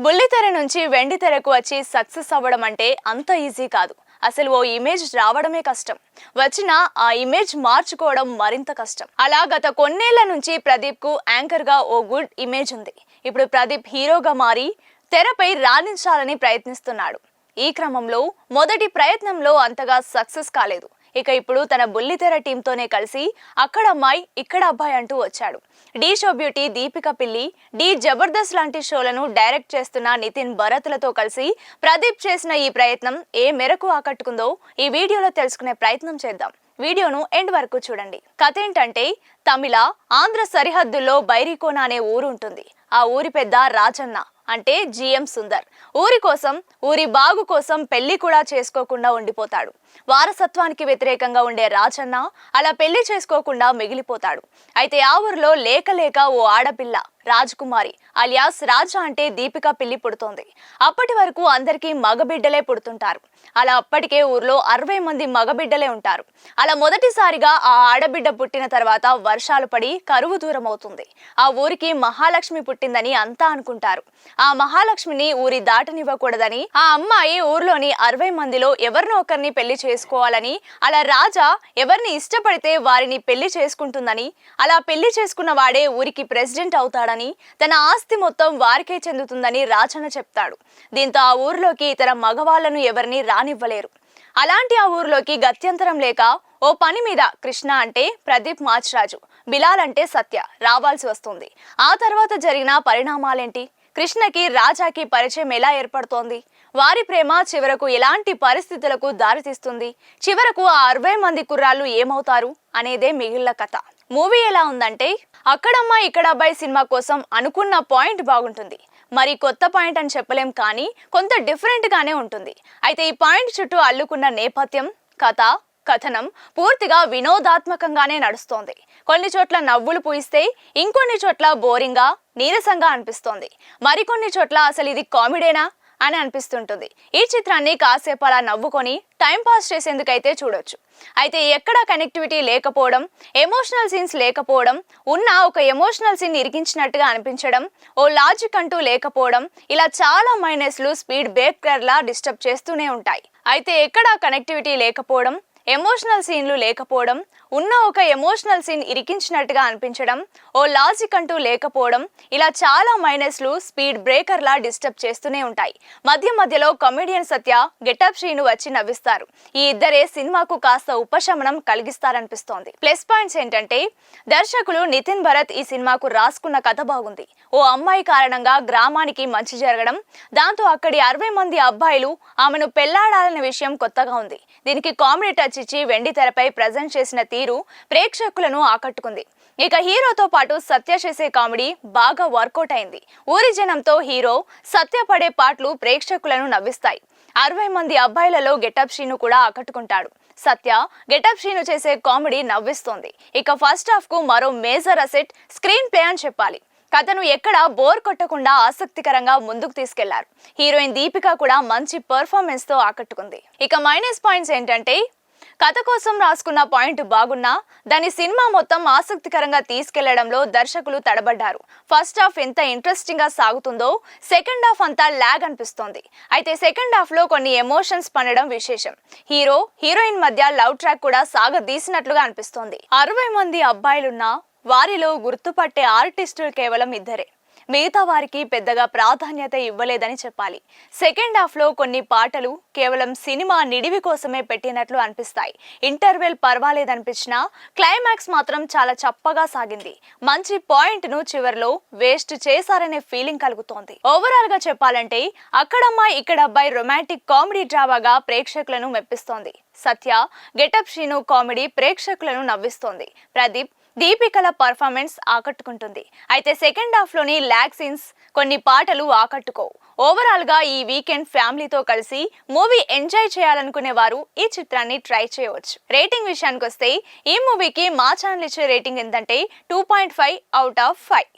బుల్లితెర నుంచి వెండితెరకు వచ్చి సక్సెస్ అవ్వడం అంటే అంత ఈజీ కాదు. అసలు ఓ ఇమేజ్ రావడమే కష్టం. వచ్చిన ఆ ఇమేజ్ మార్చుకోవడం మరింత కష్టం. అలా గత కొన్నేళ్ల నుంచి ప్రదీప్ కు యాంకర్ గా ఓ గుడ్ ఇమేజ్ ఉంది. ఇప్పుడు ప్రదీప్ హీరోగా మారి తెరపై రాణించాలని ప్రయత్నిస్తున్నాడు. ఈ క్రమంలో మొదటి ప్రయత్నంలో అంతగా సక్సెస్ కాలేదు. ఇక ఇప్పుడు తన బుల్లితెర టీంతోనే కలిసి అక్కడ అమ్మాయి ఇక్కడ అబ్బాయి అంటూ వచ్చాడు. డి షో బ్యూటీ దీపిక పిల్లి, డి జబర్దస్త్ లాంటి షోలను డైరెక్ట్ చేస్తున్న నితిన్ భరత్లతో కలిసి ప్రదీప్ చేసిన ఈ ప్రయత్నం ఏ మేరకు ఆకట్టుకుందో ఈ వీడియోలో తెలుసుకునే ప్రయత్నం చేద్దాం. వీడియోను ఎండ్ వరకు చూడండి. కథ ఏంటంటే, తమిళ ఆంధ్ర సరిహద్దుల్లో బైరికోన అనే ఊరు ఉంటుంది. ఆ ఊరి పెద్ద రాజన్న అంటే జిఎం సుందర్ ఊరి బాగు కోసం పెళ్లి కూడా చేసుకోకుండా ఉండిపోతాడు. వారసత్వానికి వ్యతిరేకంగా ఉండే రాజన్న అలా పెళ్లి చేసుకోకుండా మిగిలిపోతాడు. అయితే ఆ ఊరిలో లేక ఓ ఆడపిల్ల రాజకుమారి అలియాస్ రాజా అంటే దీపిక పిల్లి పుడుతోంది. అప్పటి వరకు అందరికీ మగబిడ్డలే పుడుతుంటారు. అలా అప్పటికే ఊర్లో 60 మంది మగబిడ్డలే ఉంటారు. అలా మొదటిసారిగా ఆ ఆడబిడ్డ పుట్టిన తర్వాత వర్షాలు పడి కరువు దూరం అవుతుంది. ఆ ఊరికి మహాలక్ష్మి పుట్టిందని అంతా అనుకుంటారు. ఆ మహాలక్ష్మిని ఊరి దాటనివ్వకూడదని ఆ అమ్మాయి ఊర్లోని 60 మందిలో ఎవరినో ఒకరిని పెళ్లి చేసుకోవాలని, అలా రాజా ఎవరిని ఇష్టపడితే వారిని పెళ్లి చేసుకుంటుందని, అలా పెళ్లి చేసుకున్న వాడే ఊరికి ప్రెసిడెంట్ అవుతాడని, తన ఆస్తి మొత్తం వారికే చెందుతుందని రాజన్న చెప్తాడు. దీంతో ఆ ఊర్లోకి ఇతర మగవాళ్లను ఎవరిని రానివ్వలేరు. అలాంటి ఆ ఊర్లోకి గత్యంతరం లేక ఓ పని మీద కృష్ణ అంటే ప్రదీప్ మాచిరాజు, బిలాల్ అంటే సత్య రావాల్సి వస్తుంది. ఆ తర్వాత జరిగిన పరిణామాలేంటి? కృష్ణకి రాజాకి పరిచయం ఎలా ఏర్పడుతోంది? వారి ప్రేమ చివరకు ఎలాంటి పరిస్థితులకు దారితీస్తుంది? చివరకు ఆ 60 మంది కుర్రాళ్ళు ఏమవుతారు అనేదే మిగిలిన కథ. మూవీ ఎలా ఉందంటే, అక్కడమ్మ ఇక్కడ అబ్బాయి సినిమా కోసం అనుకున్న పాయింట్ బాగుంటుంది. మరి కొత్త పాయింట్ అని చెప్పలేం, కానీ కొంత డిఫరెంట్ గానే ఉంటుంది. అయితే ఈ పాయింట్ చుట్టూ అల్లుకున్న నేపథ్యం, కథ, కథనం పూర్తిగా వినోదాత్మకంగానే నడుస్తోంది. కొన్ని చోట్ల నవ్వులు పూయిస్తే, ఇంకొన్ని చోట్ల బోరింగ్ గా నీరసంగా అనిపిస్తోంది. మరికొన్ని చోట్ల అసలు ఇది కామెడీనా అని అనిపిస్తుంటుంది. ఈ చిత్రాన్ని కాసేపు అలా నవ్వుకొని టైం పాస్ చేసేందుకైతే చూడొచ్చు. అయితే ఎక్కడా కనెక్టివిటీ లేకపోవడం, ఎమోషనల్ సీన్స్ లేకపోవడం, ఉన్న ఒక ఎమోషనల్ సీన్ ఇరికించినట్టుగా అనిపించడం, ఓ లాజిక్ అంటూ లేకపోవడం, ఇలా చాలా మైనస్లు స్పీడ్ బ్రేకర్లా డిస్టర్బ్ చేస్తూనే ఉంటాయి. అయితే ఎక్కడా కనెక్టివిటీ లేకపోవడం, ఎమోషనల్ సీన్లు లేకపోవడం, ఉన్న ఒక ఎమోషనల్ సీన్ ఇరికించినట్టుగా అనిపించడం, ఓ లాజిక్ అంటూ లేకపోవడం, ఇలా చాలా మైనస్లు స్పీడ్ బ్రేకర్లా డిస్టర్బ్ చేస్తూనే ఉంటాయి. మధ్యలో కమెడియన్ సత్య, గెటప్ శ్రీను వచ్చి నవ్విస్తారు. ఈ ఇద్దరే సినిమాకు కాస్త ఉపశమనం కలిగిస్తారనిపిస్తోంది. ప్లస్ పాయింట్స్ ఏంటంటే, దర్శకులు నితిన్ భరత్ ఈ సినిమాకు రాసుకున్న కథ బాగుంది. ఓ అమ్మాయి కారణంగా గ్రామానికి మంచి జరగడం, దాంతో అక్కడి 60 మంది అబ్బాయిలు ఆమెను పెళ్లాడాలనే విషయం కొత్తగా ఉంది. దీనికి కామెడీ టచ్ ఇచ్చి వెండి తెరపై ప్రజెంట్ చేసిన తీరు ప్రేక్షకులను ఆకట్టుకుంది. ఇక హీరోతో పాటు సత్య చేసే కామెడీ బాగా వర్కౌట్ అయింది. ఊరి జనంతో హీరో సత్య పడే పాటలు ప్రేక్షకులను నవ్విస్తాయి. 60 మంది అబ్బాయిలలో గెటప్ శ్రీను కూడా ఆకట్టుకుంటాడు. సత్య గెటప్ శ్రీను చేసే కామెడీ నవ్విస్తోంది. ఇక ఫస్ట్ హాఫ్ కు మరో మేజర్ అసెట్ స్క్రీన్ ప్లే అని చెప్పాలి. కథను ఎక్కడా బోర్ కొట్టకుండా ఆసక్తికరంగా ముందుకు తీసుకెళ్లారు. హీరోయిన్ దీపిక కూడా మంచి పర్ఫార్మెన్స్ తో ఆకట్టుకుంది. ఇక మైనస్ పాయింట్స్ ఏంటంటే, కథ కోసం రాసుకున్న పాయింట్ బాగున్నా దాని సినిమా మొత్తం ఆసక్తికరంగా తీసుకెళ్లడంలో దర్శకులు తడబడ్డారు. ఫస్ట్ హాఫ్ ఎంత ఇంట్రెస్టింగ్ గా సాగుతుందో సెకండ్ హాఫ్ అంతా ల్యాగ్ అనిపిస్తోంది. అయితే సెకండ్ హాఫ్ లో కొన్ని ఎమోషన్స్ పండడం విశేషం. హీరోయిన్ మధ్య లవ్ ట్రాక్ కూడా సాగదీసినట్లుగా అనిపిస్తోంది. 60 మంది అబ్బాయిలున్నా వారిలో గుర్తుపట్టే ఆర్టిస్టులు కేవలం ఇద్దరే. మిగతా వారికి పెద్దగా ప్రాధాన్యత ఇవ్వలేదని చెప్పాలి. సెకండ్ హాఫ్ లో కొన్ని పాటలు కేవలం సినిమా నిడివి కోసమే పెట్టినట్లు అనిపిస్తాయి. ఇంటర్వెల్ పర్వాలేదనిపించినా క్లైమాక్స్ మాత్రం చాలా చప్పగా సాగింది. మంచి పాయింట్ ను చివరిలో వేస్ట్ చేశారనే ఫీలింగ్ కలుగుతోంది. ఓవరాల్ గా చెప్పాలంటే, అక్కడమ్మ ఇక్కడ అబ్బాయి రొమాంటిక్ కామెడీ డ్రామాగా ప్రేక్షకులను మెప్పిస్తోంది. సత్య గెటప్ శ్రీను కామెడీ ప్రేక్షకులను నవ్విస్తోంది. ప్రదీప్ దీపికల పర్ఫార్మెన్స్ ఆకట్టుకుంటుంది. అయితే సెకండ్ హాఫ్ లోని ల్యాగ్ సీన్స్, కొన్ని పాటలు ఆకట్టుకోవు. ఓవరాల్ గా ఈ వీకెండ్ ఫ్యామిలీతో కలిసి మూవీ ఎంజాయ్ చేయాలనుకునే వారు ఈ చిత్రాన్ని ట్రై చేయవచ్చు. రేటింగ్ విషయానికి వస్తే, ఈ మూవీకి మా ఛానల్ ఇచ్చే రేటింగ్ ఎంతంటే 2.5 out of 5.